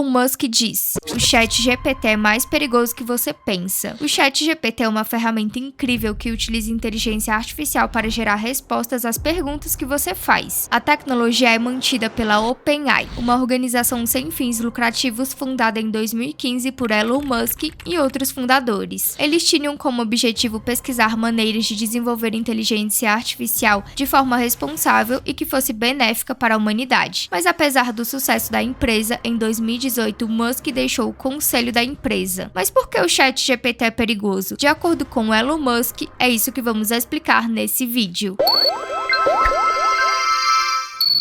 Elon Musk diz: o ChatGPT é mais perigoso que você pensa. O ChatGPT é uma ferramenta incrível que utiliza inteligência artificial para gerar respostas às perguntas que você faz. A tecnologia é mantida pela OpenAI, uma organização sem fins lucrativos fundada em 2015 por Elon Musk e outros fundadores. Eles tinham como objetivo pesquisar maneiras de desenvolver inteligência artificial de forma responsável e que fosse benéfica para a humanidade. Mas apesar do sucesso da empresa, em 2018 Musk deixou o conselho da empresa. Mas por que o ChatGPT é perigoso? De acordo com Elon Musk, é isso que vamos explicar nesse vídeo.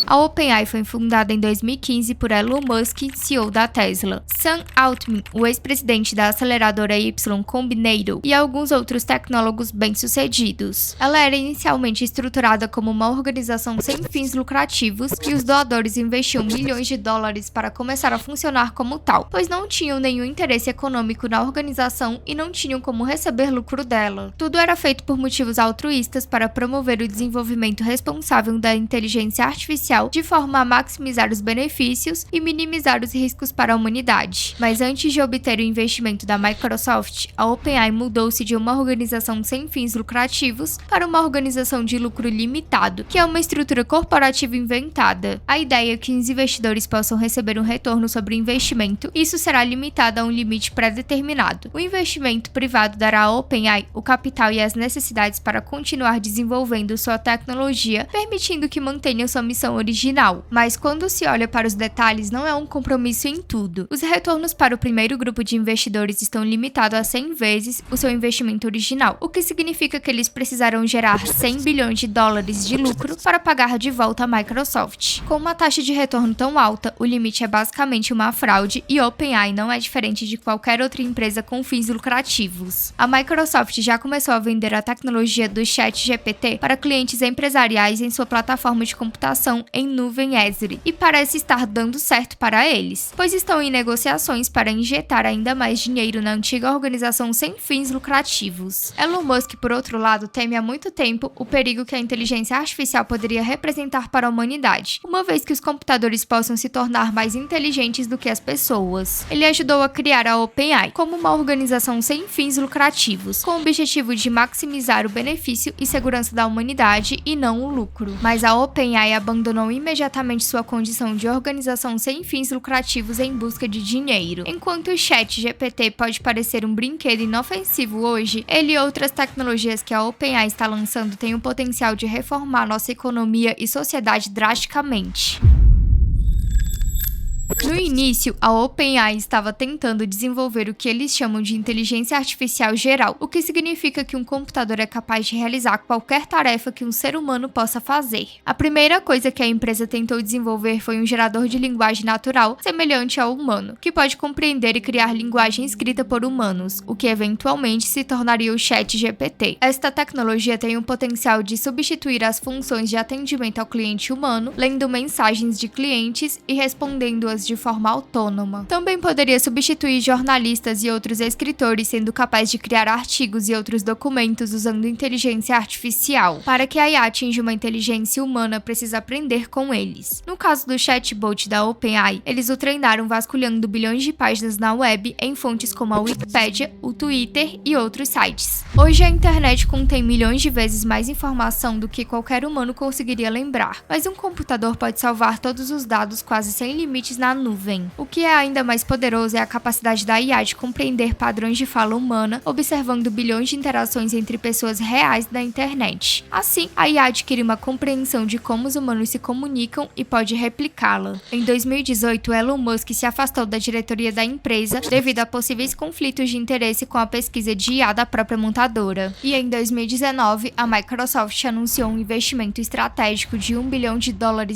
A OpenAI foi fundada em 2015 por Elon Musk, CEO da Tesla, Sam Altman, o ex-presidente da aceleradora Y Combinator, e alguns outros tecnólogos bem-sucedidos. Ela era inicialmente estruturada como uma organização sem fins lucrativos e os doadores investiam milhões de dólares para começar a funcionar como tal, pois não tinham nenhum interesse econômico na organização e não tinham como receber lucro dela. Tudo era feito por motivos altruístas para promover o desenvolvimento responsável da inteligência artificial de forma a maximizar os benefícios e minimizar os riscos para a humanidade. Mas antes de obter o investimento da Microsoft, a OpenAI mudou-se de uma organização sem fins lucrativos para uma organização de lucro limitado, que é uma estrutura corporativa inventada. A ideia é que os investidores possam receber um retorno sobre o investimento, e isso será limitado a um limite pré-determinado. O investimento privado dará à OpenAI o capital e as necessidades para continuar desenvolvendo sua tecnologia, permitindo que mantenha sua missão original. Mas quando se olha para os detalhes, não é um compromisso em tudo. Os retornos para o primeiro grupo de investidores estão limitados a 100 vezes o seu investimento original, o que significa que eles precisarão gerar 100 bilhões de dólares de lucro para pagar de volta a Microsoft. Com uma taxa de retorno tão alta, o limite é basicamente uma fraude e OpenAI não é diferente de qualquer outra empresa com fins lucrativos. A Microsoft já começou a vender a tecnologia do ChatGPT para clientes empresariais em sua plataforma de computação em nuvem Azure, e parece estar dando certo para eles, pois estão em negociações para injetar ainda mais dinheiro na antiga organização sem fins lucrativos. Elon Musk, por outro lado, teme há muito tempo o perigo que a inteligência artificial poderia representar para a humanidade, uma vez que os computadores possam se tornar mais inteligentes do que as pessoas. Ele ajudou a criar a OpenAI como uma organização sem fins lucrativos, com o objetivo de maximizar o benefício e segurança da humanidade e não o lucro. Mas a OpenAI abandonou imediatamente sua condição de organização sem fins lucrativos em busca de dinheiro. Enquanto o ChatGPT pode parecer um brinquedo inofensivo hoje, ele e outras tecnologias que a OpenAI está lançando têm o potencial de reformar nossa economia e sociedade drasticamente. No início, a OpenAI estava tentando desenvolver o que eles chamam de inteligência artificial geral, o que significa que um computador é capaz de realizar qualquer tarefa que um ser humano possa fazer. A primeira coisa que a empresa tentou desenvolver foi um gerador de linguagem natural, semelhante ao humano, que pode compreender e criar linguagem escrita por humanos, o que eventualmente se tornaria o ChatGPT. Esta tecnologia tem o potencial de substituir as funções de atendimento ao cliente humano, lendo mensagens de clientes e respondendo-as de forma autônoma. Também poderia substituir jornalistas e outros escritores, sendo capaz de criar artigos e outros documentos usando inteligência artificial. Para que a IA atinja uma inteligência humana, precisa aprender com eles. No caso do chatbot da OpenAI, eles o treinaram vasculhando bilhões de páginas na web em fontes como a Wikipedia, o Twitter e outros sites. Hoje a internet contém milhões de vezes mais informação do que qualquer humano conseguiria lembrar, mas um computador pode salvar todos os dados quase sem limites na nuvem. O que é ainda mais poderoso é a capacidade da IA de compreender padrões de fala humana, observando bilhões de interações entre pessoas reais da internet. Assim, a IA adquire uma compreensão de como os humanos se comunicam e pode replicá-la. Em 2018, Elon Musk se afastou da diretoria da empresa devido a possíveis conflitos de interesse com a pesquisa de IA da própria montadora. E em 2019, a Microsoft anunciou um investimento estratégico de $1 bilhão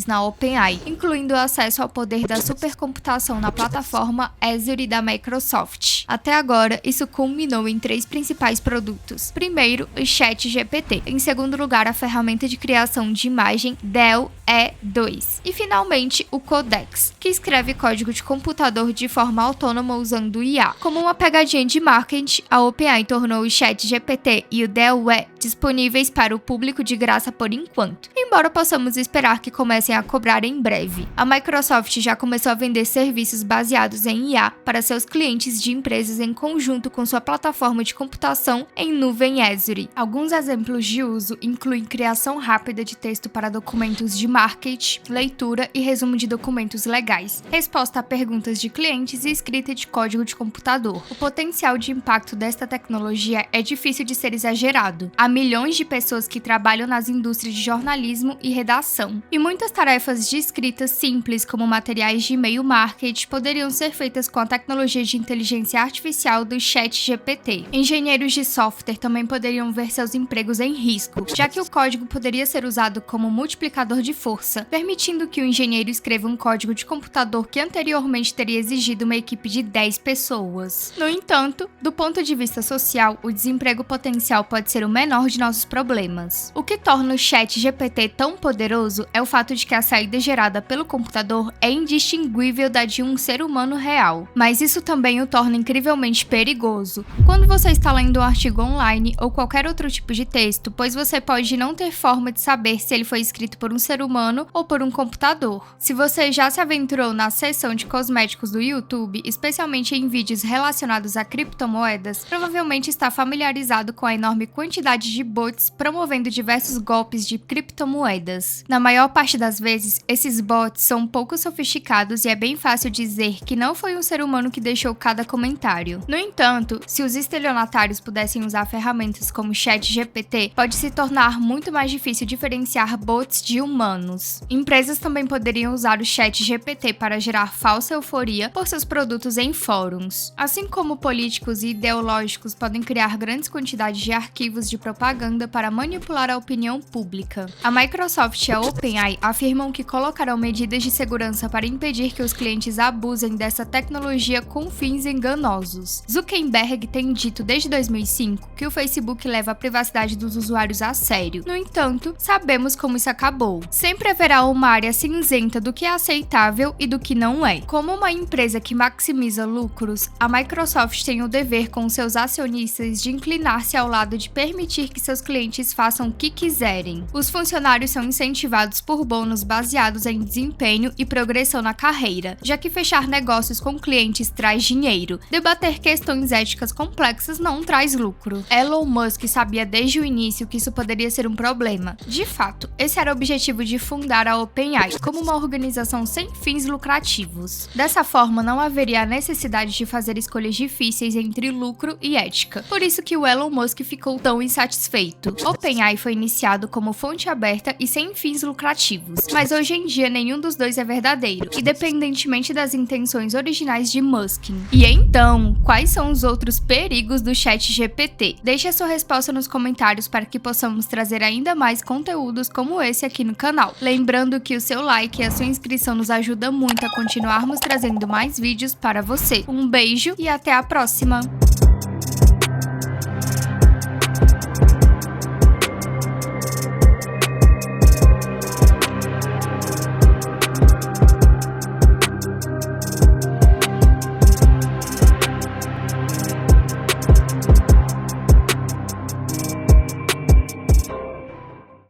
na OpenAI, incluindo o acesso ao poder da supercomputação na plataforma Azure da Microsoft. Até agora, isso culminou em 3 principais produtos. Primeiro, o ChatGPT. Em segundo lugar, a ferramenta de criação de imagem DALL-E 2. E finalmente, o Codex, que escreve código de computador de forma autônoma usando IA. Como uma pegadinha de marketing, a OpenAI tornou o ChatGPT e o DALL-E disponíveis para o público de graça por enquanto, embora possamos esperar que comecem a cobrar em breve. A Microsoft já começou começou a vender serviços baseados em IA para seus clientes de empresas em conjunto com sua plataforma de computação em nuvem Azure. Alguns exemplos de uso incluem criação rápida de texto para documentos de marketing, leitura e resumo de documentos legais, resposta a perguntas de clientes e escrita de código de computador. O potencial de impacto desta tecnologia é difícil de ser exagerado. Há milhões de pessoas que trabalham nas indústrias de jornalismo e redação, e muitas tarefas de escrita simples, como materiais de e-mail marketing, poderiam ser feitas com a tecnologia de inteligência artificial do ChatGPT. Engenheiros de software também poderiam ver seus empregos em risco, já que o código poderia ser usado como multiplicador de força, permitindo que o engenheiro escreva um código de computador que anteriormente teria exigido uma equipe de 10 pessoas. No entanto, do ponto de vista social, o desemprego potencial pode ser o menor de nossos problemas. O que torna o ChatGPT tão poderoso é o fato de que a saída gerada pelo computador é indistinguível da de um ser humano real, mas isso também o torna incrivelmente perigoso quando você está lendo um artigo online ou qualquer outro tipo de texto, pois você pode não ter forma de saber se ele foi escrito por um ser humano ou por um computador. Se você já se aventurou na seção de cosméticos do YouTube, especialmente em vídeos relacionados a criptomoedas, provavelmente está familiarizado com a enorme quantidade de bots promovendo diversos golpes de criptomoedas. Na maior parte das vezes, esses bots são pouco sofisticados e é bem fácil dizer que não foi um ser humano que deixou cada comentário. No entanto, se os estelionatários pudessem usar ferramentas como o ChatGPT, pode se tornar muito mais difícil diferenciar bots de humanos. Empresas também poderiam usar o ChatGPT para gerar falsa euforia por seus produtos em fóruns. Assim como políticos e ideológicos podem criar grandes quantidades de arquivos de propaganda para manipular a opinião pública. A Microsoft e a OpenAI afirmam que colocarão medidas de segurança para impedir que os clientes abusem dessa tecnologia com fins enganosos. Zuckerberg tem dito desde 2005 que o Facebook leva a privacidade dos usuários a sério. No entanto, sabemos como isso acabou. Sempre haverá uma área cinzenta do que é aceitável e do que não é. Como uma empresa que maximiza lucros, a Microsoft tem o dever com seus acionistas de inclinar-se ao lado de permitir que seus clientes façam o que quiserem. Os funcionários são incentivados por bônus baseados em desempenho e progressão na carreira, já que fechar negócios com clientes traz dinheiro. Debater questões éticas complexas não traz lucro. Elon Musk sabia desde o início que isso poderia ser um problema. De fato, esse era o objetivo de fundar a OpenAI como uma organização sem fins lucrativos. Dessa forma, não haveria a necessidade de fazer escolhas difíceis entre lucro e ética. Por isso que o Elon Musk ficou tão insatisfeito. OpenAI foi iniciado como fonte aberta e sem fins lucrativos, mas hoje em dia nenhum dos dois é verdadeiro, independentemente das intenções originais de Musk. E então, quais são os outros perigos do ChatGPT? Deixe a sua resposta nos comentários para que possamos trazer ainda mais conteúdos como esse aqui no canal. Lembrando que o seu like e a sua inscrição nos ajuda muito a continuarmos trazendo mais vídeos para você. Um beijo e até a próxima!